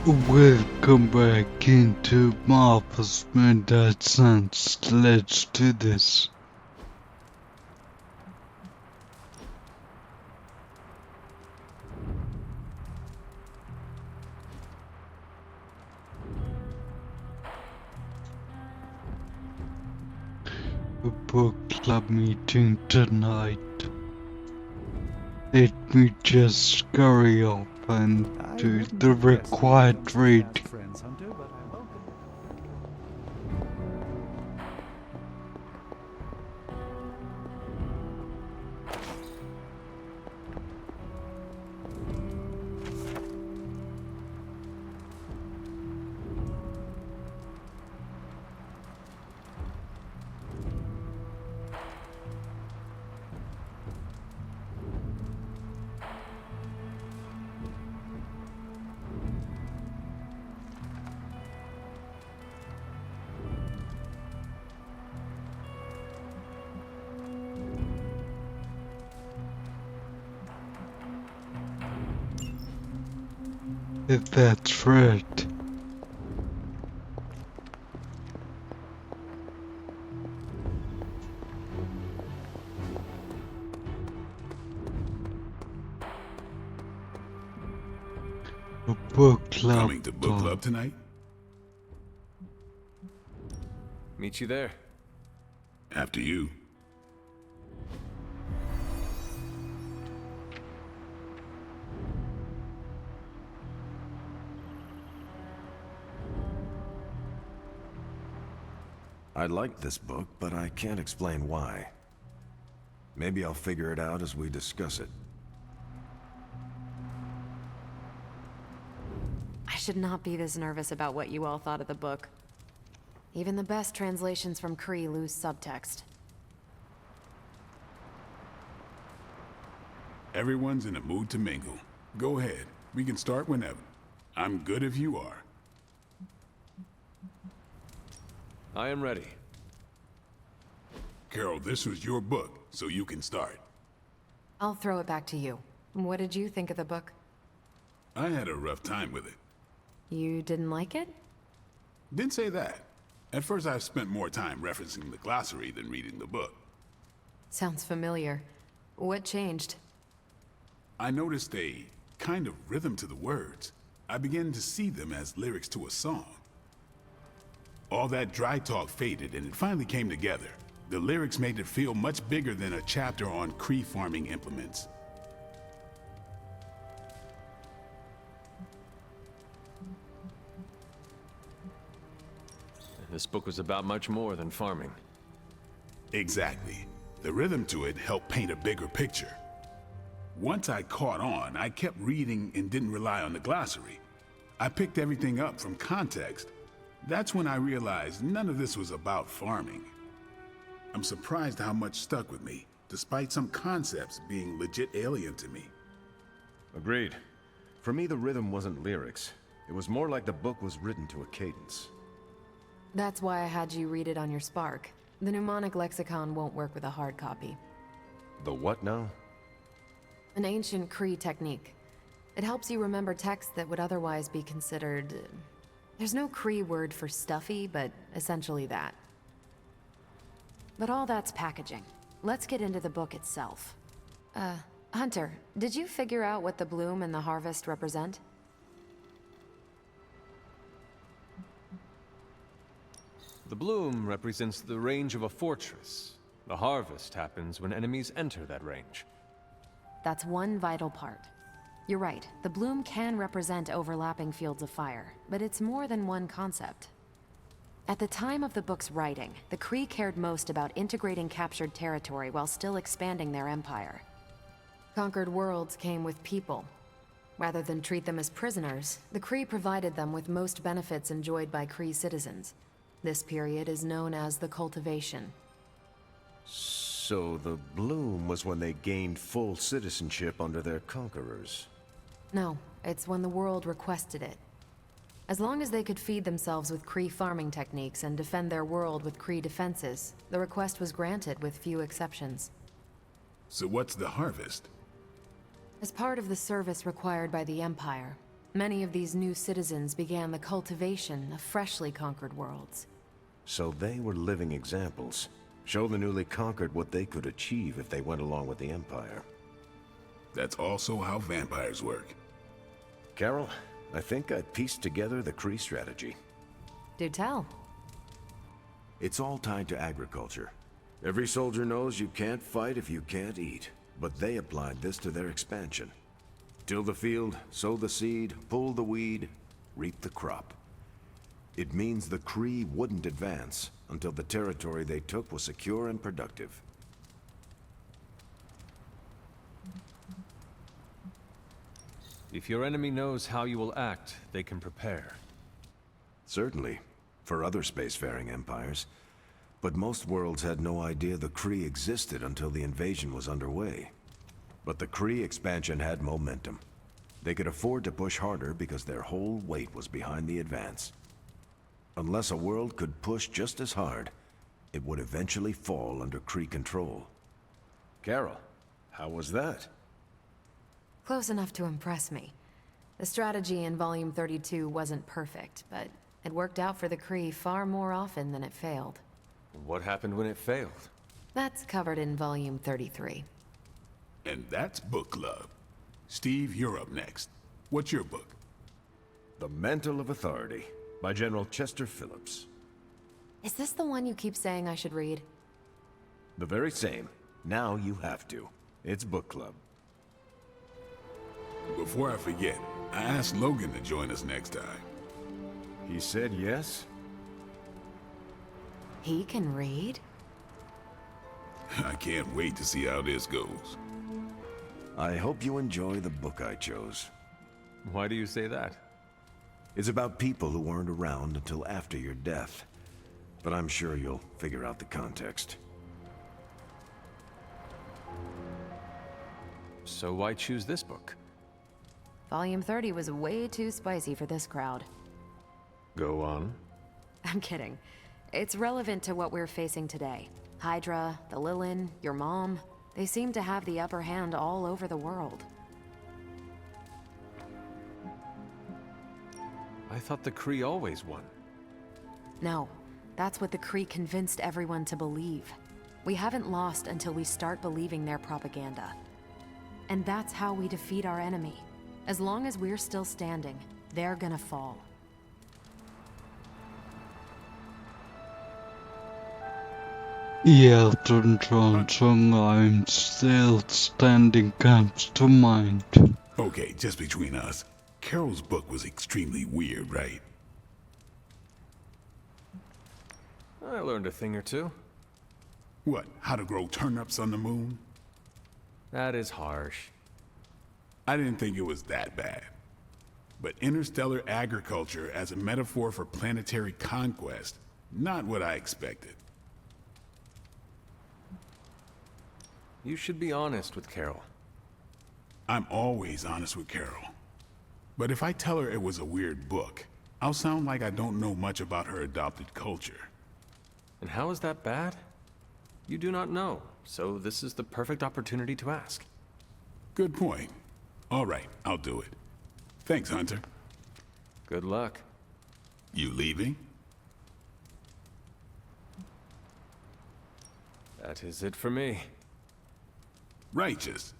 Welcome back into Marvel's Midnight Suns. Let's do this. A book club meeting tonight. Let me just scurry off and do the required reading. That's right. A book club. Coming to book club tonight? Meet you there. After you. I like this book, but I can't explain why. Maybe I'll figure it out as we discuss it. I should not be this nervous about what you all thought of the book. Even the best translations from Kree lose subtext. Everyone's in a mood to mingle. Go ahead. We can start whenever. I'm good if you are. I am ready. Carol, this was your book, so you can start. I'll throw it back to you. What did you think of the book? I had a rough time with it. You didn't like it? Didn't say that. At first I spent more time referencing the glossary than reading the book. Sounds familiar. What changed? I noticed a kind of rhythm to the words. I began to see them as lyrics to a song. All that dry talk faded and it finally came together. The lyrics made it feel much bigger than a chapter on Kree farming implements. This book was about much more than farming. Exactly. The rhythm to it helped paint a bigger picture. Once I caught on, I kept reading and didn't rely on the glossary. I picked everything up from context. That's when I realized none of this was about farming. I'm surprised how much stuck with me, despite some concepts being legit alien to me. Agreed. For me, the rhythm wasn't lyrics. It was more like the book was written to a cadence. That's why I had you read it on your Spark. The mnemonic lexicon won't work with a hard copy. The what now? An ancient Kree technique. It helps you remember texts that would otherwise be considered... There's no Kree word for stuffy, but essentially that. But all that's packaging. Let's get into the book itself. Hunter, did you figure out what the bloom and the harvest represent? The bloom represents the range of a fortress. The harvest happens when enemies enter that range. That's one vital part. You're right, the bloom can represent overlapping fields of fire, but it's more than one concept. At the time of the book's writing, the Kree cared most about integrating captured territory while still expanding their empire. Conquered worlds came with people. Rather than treat them as prisoners, the Kree provided them with most benefits enjoyed by Kree citizens. This period is known as the Cultivation. So the bloom was when they gained full citizenship under their conquerors. No, it's when the world requested it. As long as they could feed themselves with Kree farming techniques and defend their world with Kree defenses, the request was granted with few exceptions. So what's the harvest? As part of the service required by the Empire, Many of these new citizens began the cultivation of freshly conquered worlds. So they were living examples. Show the newly conquered what they could achieve if they went along with the Empire. That's also how vampires work. Carol, I think I pieced together the Kree strategy. Do tell. It's all tied to agriculture. Every soldier knows you can't fight if you can't eat, but they applied this to their expansion. Till the field, sow the seed, pull the weed, reap the crop. It means the Kree wouldn't advance until the territory they took was secure and productive. If your enemy knows how you will act, they can prepare. Certainly, for other spacefaring empires. But most worlds had no idea the Kree existed until the invasion was underway. But the Kree expansion had momentum. They could afford to push harder because their whole weight was behind the advance. Unless a world could push just as hard, it would eventually fall under Kree control. Carol, how was that? Close enough to impress me. The strategy in Volume 32 wasn't perfect, but it worked out for the Kree far more often than it failed. What happened when it failed? That's covered in Volume 33. And that's book club. Steve, you're up next. What's your book? The Mantle of Authority, by General Chester Phillips. Is this the one you keep saying I should read? The very same. Now you have to. It's book club. Before I forget, I asked Logan to join us next time. He said yes? He can read? I can't wait to see how this goes. I hope you enjoy the book I chose. Why do you say that? It's about people who weren't around until after your death. But I'm sure you'll figure out the context. So why choose this book? Volume 30 was way too spicy for this crowd. Go on. I'm kidding. It's relevant to what we're facing today. Hydra, the Lilin, your mom, they seem to have the upper hand all over the world. I thought the Kree always won. No, that's what the Kree convinced everyone to believe. We haven't lost until we start believing their propaganda. And that's how we defeat our enemy. As long as we're still standing, they're gonna fall. Elton John song I'm Still Standing comes to mind. Okay, just between us. Carol's book was extremely weird, right? I learned a thing or two. What, how to grow turnips on the moon? That is harsh. I didn't think it was that bad. But interstellar agriculture as a metaphor for planetary conquest, not what I expected. You should be honest with Carol. I'm always honest with Carol. But if I tell her it was a weird book, I'll sound like I don't know much about her adopted culture. And how is that bad? You do not know, so this is the perfect opportunity to ask. Good point. All right, I'll do it. Thanks, Hunter. Good luck. You leaving? That is it for me. Righteous.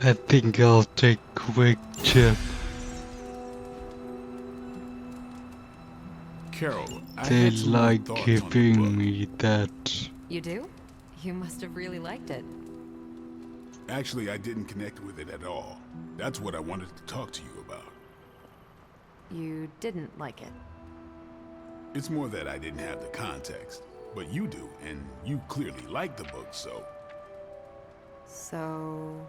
I think I'll take quick chip. Carol, I They had some more like thoughts on the giving book. me that. You do? You must have really liked it. Actually, I didn't connect with it at all. That's what I wanted to talk to you about. You didn't like it. It's more that I didn't have the context. But you do, and you clearly like the book, so So...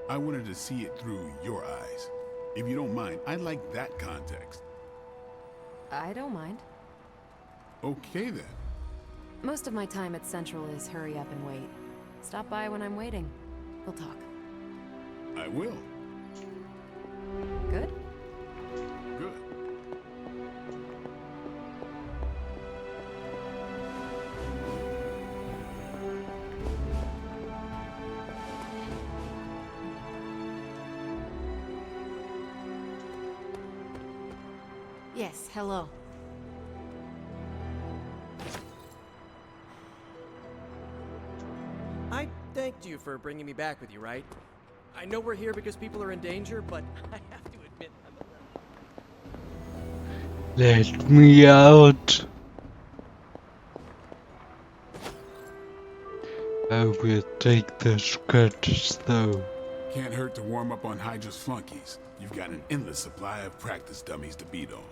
I wanted to see it through your eyes. If you don't mind, I'd like that context. I don't mind. Okay then. Most of my time at Central is hurry up and wait. Stop by when I'm waiting. We'll talk. I will. Good? Good. Yes, hello. I thanked you for bringing me back with you, right? I know we're here because people are in danger, but I have to admit I'm a little... Let me out. I will take the scratches though. Can't hurt to warm up on Hydra's flunkies. You've got an endless supply of practice dummies to beat on.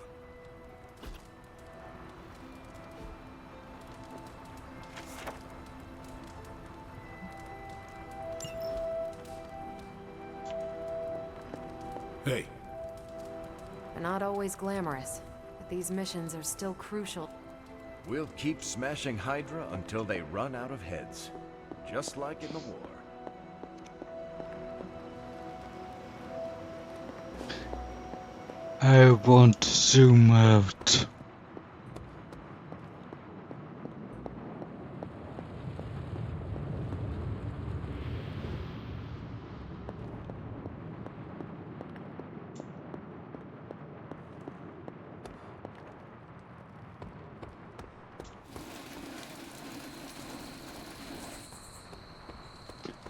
Hey, They're not always glamorous, but these missions are still crucial. We'll keep smashing Hydra until they run out of heads. Just like in the war. I want to zoom out.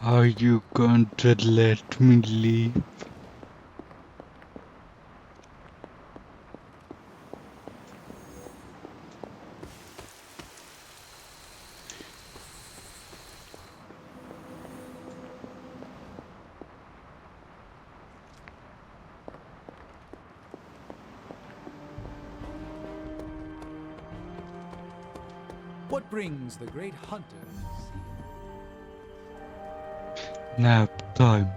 Are you going to let me leave? What brings the great hunters? Nap time.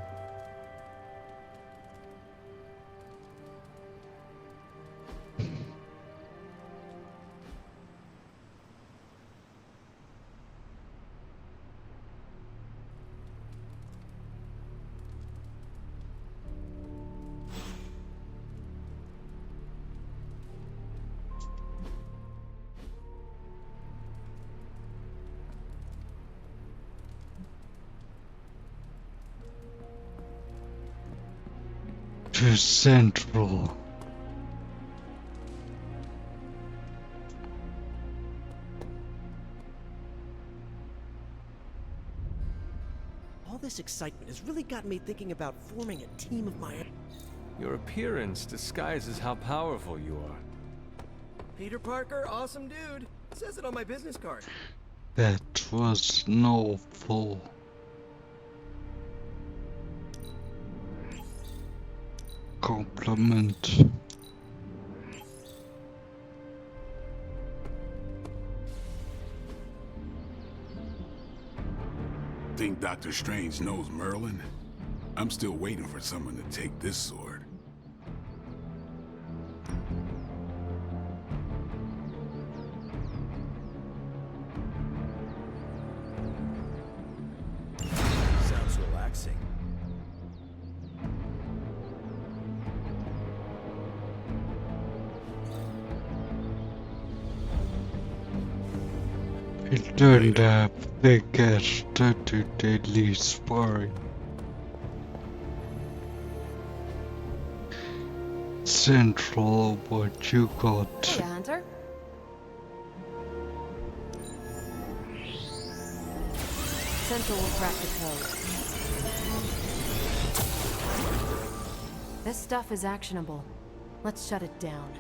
To Central. All this excitement has really gotten me thinking about forming a team of my own. Your appearance disguises how powerful you are. Peter Parker, awesome dude. It says it on my business card. That was an awful compliment. think Doctor Strange knows Merlin? I'm still waiting for someone to take this sword. Sounds relaxing. It turned up the gas to deadly sparring. Central, what you got? Hey, Hunter. Central will crack the code. This stuff is actionable. Let's shut it down.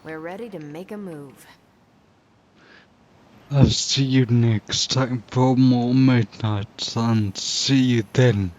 We're ready to make a move. I'll see you next time for more Midnight Suns. See you then.